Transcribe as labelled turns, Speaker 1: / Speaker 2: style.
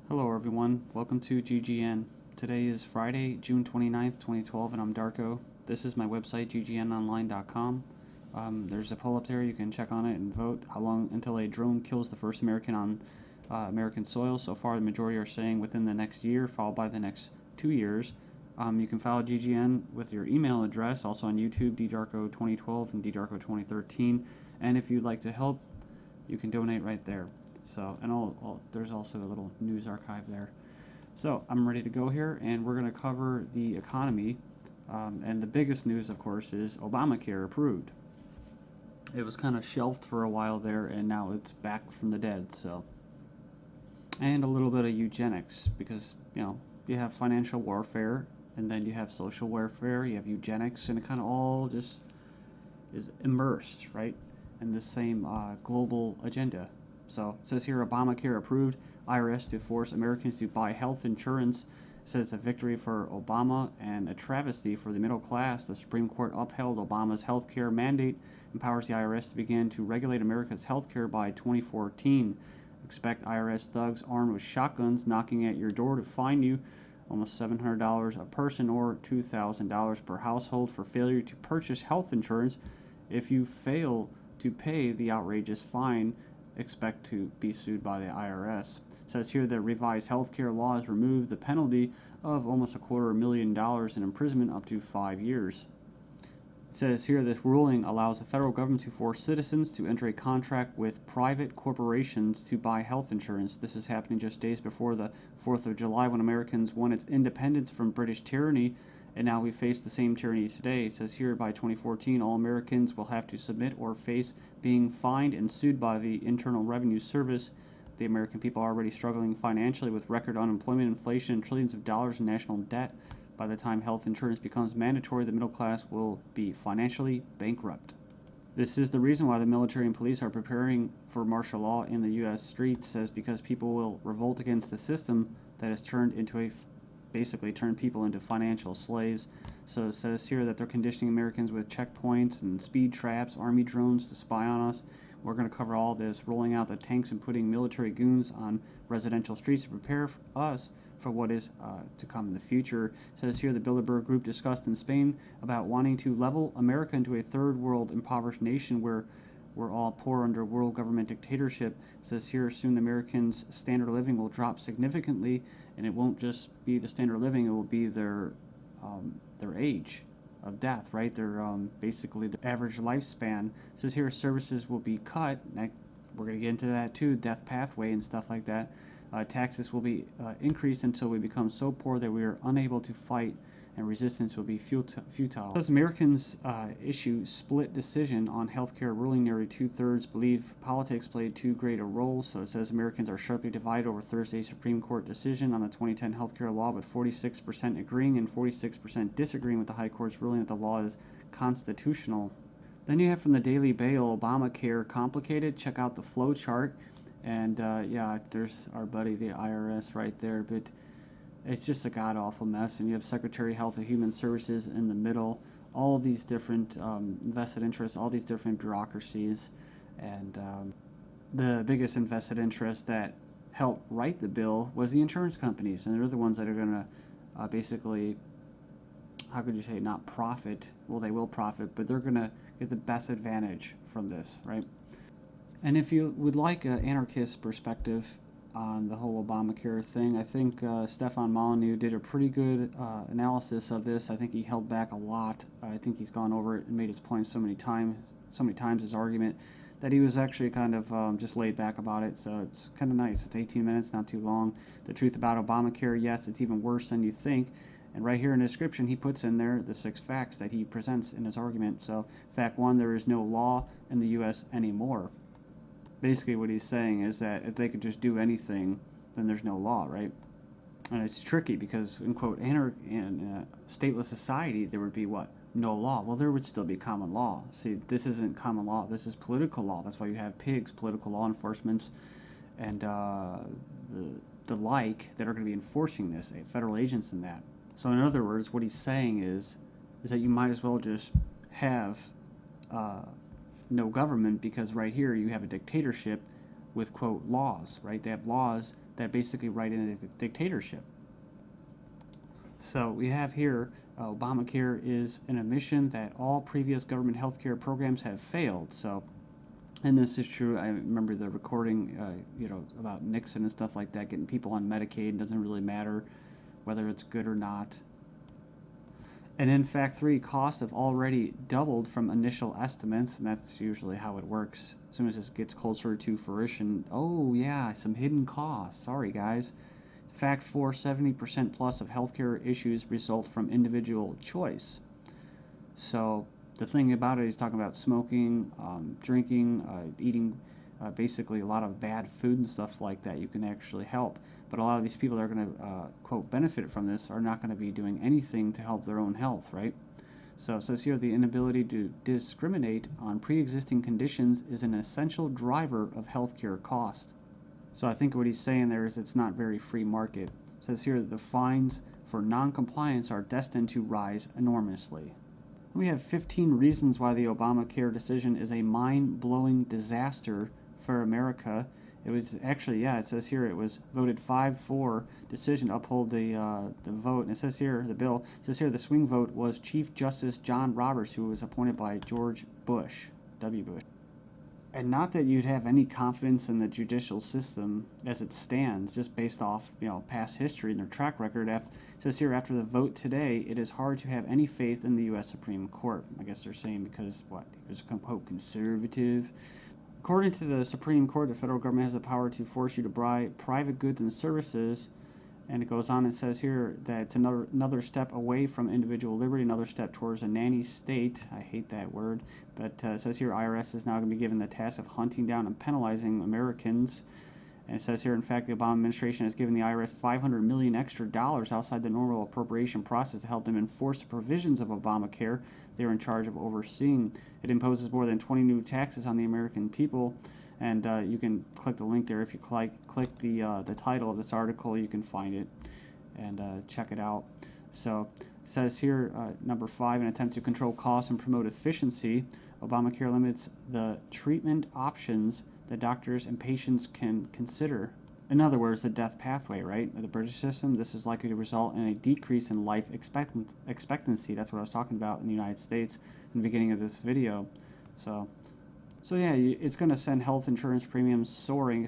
Speaker 1: Hello everyone, welcome to GGN. Today is Friday, June 29th, 2012, and I'm Darko. This is my website, ggnonline.com. There's a poll up there, you can check on it and vote how long until a drone kills the first American on American soil. So far, the majority are saying within the next year, followed by the next 2 years. You can follow GGN with your email address, also on YouTube, ddarko2012 and ddarko2013. And if you'd like to help, you can donate right there. So, and there's also a little news archive there. So, I'm ready to go here, and we're going to cover the economy. And the biggest news, of course, is Obamacare approved. It was kind of shelved for a while there, and now it's back from the dead. So, and a little bit of eugenics, because you have financial warfare, and then you have social warfare, you have eugenics, and it kind of all just is immersed, right, in the same global agenda. So it says here, Obamacare approved, IRS to force Americans to buy health insurance. It says it's a victory for Obama and a travesty for the middle class. The Supreme Court upheld Obama's health care mandate, empowers the IRS to begin to regulate America's health care by 2014. Expect IRS thugs armed with shotguns knocking at your door to fine you almost $700 a person or $2,000 per household for failure to purchase health insurance. If you fail to pay the outrageous fine, expect to be sued by the IRS. It says here that revised healthcare laws remove the penalty of almost $250,000 in imprisonment up to 5 years. It says here this ruling allows the federal government to force citizens to enter a contract with private corporations to buy health insurance. This is happening just days before the 4th of July, when Americans won its independence from British tyranny, and now we face the same tyranny today. It says here by 2014, all Americans will have to submit or face being fined and sued by the Internal Revenue Service. The American people are already struggling financially with record unemployment, inflation, and trillions of dollars in national debt. By the time health insurance becomes mandatory, the middle class will be financially bankrupt. This is the reason why the military and police are preparing for martial law in the U.S. streets, says because people will revolt against the system that has basically turned people into financial slaves. So it says here that they're conditioning Americans with checkpoints and speed traps, army drones to spy on us. We're going to cover all this, rolling out the tanks and putting military goons on residential streets to prepare us for what is to come in the future. It says here the Bilderberg Group discussed in Spain about wanting to level America into a third world impoverished nation where we're all poor under world government dictatorship. It says here soon the Americans' standard of living will drop significantly, and it won't just be the standard of living, it will be their age of death, right? Their basically the average lifespan. It says here services will be cut. We're going to get into that too, death pathway and stuff like that. Taxes will be increased until we become so poor that we are unable to fight, and resistance will be futile. As Americans issue split decision on healthcare ruling, nearly 2/3 believe politics played too great a role. So it says Americans are sharply divided over Thursday's Supreme Court decision on the 2010 healthcare law, with 46% agreeing and 46% disagreeing with the High Court's ruling that the law is constitutional. Then you have from the Daily Bail, Obamacare complicated. Check out the flow chart. And yeah, there's our buddy, the IRS, right there. But it's just a god-awful mess. And you have Secretary of Health and Human Services in the middle. All these different vested interests, all these different bureaucracies. And the biggest invested interest that helped write the bill was the insurance companies. And they're the ones that are going to basically, how could you say, not profit. Well, they will profit, but they're going to get the best advantage from this, right? And if you would like an anarchist perspective on the whole Obamacare thing, I think Stefan Molyneux did a pretty good analysis of this. I think he held back a lot. I think he's gone over it and made his point so many times, his argument, that he was actually kind of just laid back about it. So it's kind of nice. It's 18 minutes, not too long. The truth about Obamacare, yes, it's even worse than you think. And right here in the description, he puts in there the 6 facts that he presents in his argument. So fact 1, there is no law in the U.S. anymore. Basically what he's saying is that if they could just do anything, then there's no law, right? And it's tricky because, in quote, in a stateless society, there would be what? No law. Well, there would still be common law. See, this isn't common law. This is political law. That's why you have pigs, political law enforcement, and the like that are going to be enforcing this, federal agents and that. So in other words, what he's saying is that you might as well just have no government, because right here you have a dictatorship with, quote, laws, right? They have laws that basically write in a dictatorship. So we have here Obamacare is an admission that all previous government health care programs have failed. So, and this is true. I remember the recording, about Nixon and stuff like that, getting people on Medicaid. It doesn't really matter whether it's good or not. And in fact, costs have already doubled from initial estimates, and that's usually how it works. As soon as this gets closer to fruition, oh yeah, some hidden costs. Sorry, guys. Fact 4, 70% plus of healthcare issues result from individual choice. So the thing about it, he's talking about smoking, drinking, eating basically a lot of bad food and stuff like that. You can actually help. But a lot of these people that are going to, quote, benefit from this are not going to be doing anything to help their own health, right? So it says here the inability to discriminate on pre-existing conditions is an essential driver of healthcare cost. So I think what he's saying there is it's not very free market. It says here that the fines for non-compliance are destined to rise enormously. We have 15 reasons why the Obamacare decision is a mind-blowing disaster for America. It was actually, it says here it was voted 5-4 decision to uphold the vote. And it says here, the bill, it says here the swing vote was Chief Justice John Roberts, who was appointed by George Bush, W. Bush. And not that you'd have any confidence in the judicial system as it stands, just based off past history and their track record. It says here, after the vote today, it is hard to have any faith in the U.S. Supreme Court. I guess they're saying because he was quote conservative. According to the Supreme Court, the federal government has the power to force you to buy private goods and services. And it goes on and says here that it's another step away from individual liberty, another step towards a nanny state. I hate that word. But it says here IRS is now going to be given the task of hunting down and penalizing Americans. And it says here, in fact, the Obama administration has given the IRS $500 million extra dollars outside the normal appropriation process to help them enforce the provisions of Obamacare they're in charge of overseeing. It imposes more than 20 new taxes on the American people. And you can click the link there. If you click the title of this article, you can find it and check it out. So it says here, number 5, an attempt to control costs and promote efficiency. Obamacare limits the treatment options that doctors and patients can consider. In other words, the death pathway, right? The British system, this is likely to result in a decrease in life expectancy. That's what I was talking about in the United States in the beginning of this video. So yeah, it's going to send health insurance premiums soaring,